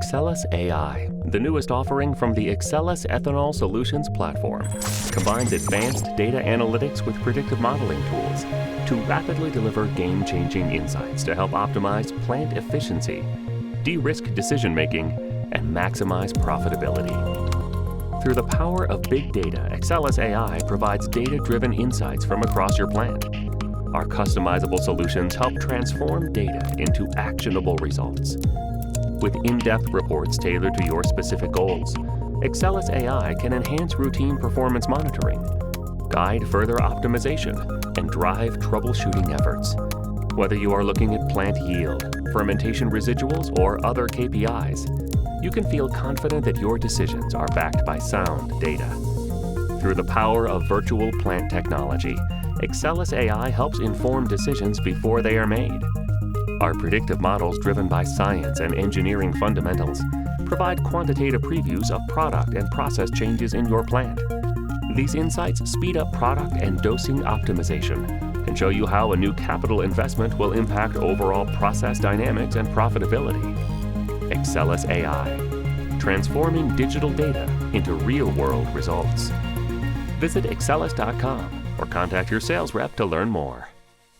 XCELIS AI, the newest offering from the XCELIS Ethanol Solutions platform, combines advanced data analytics with predictive modeling tools to rapidly deliver game-changing insights to help optimize plant efficiency, de-risk decision-making, and maximize profitability. Through the power of big data, XCELIS AI provides data-driven insights from across your plant. Our customizable solutions help transform data into actionable results. With in-depth reports tailored to your specific goals, XCELIS AI can enhance routine performance monitoring, guide further optimization, and drive troubleshooting efforts. Whether you are looking at plant yield, fermentation residuals, or other KPIs, you can feel confident that your decisions are backed by sound data. Through the power of virtual plant technology, XCELIS AI helps inform decisions before they are made. Our predictive models, driven by science and engineering fundamentals, provide quantitative previews of product and process changes in your plant. These insights speed up product and dosing optimization and show you how a new capital investment will impact overall process dynamics and profitability. XCELIS AI, transforming digital data into real-world results. Visit XCELIS.com or contact your sales rep to learn more.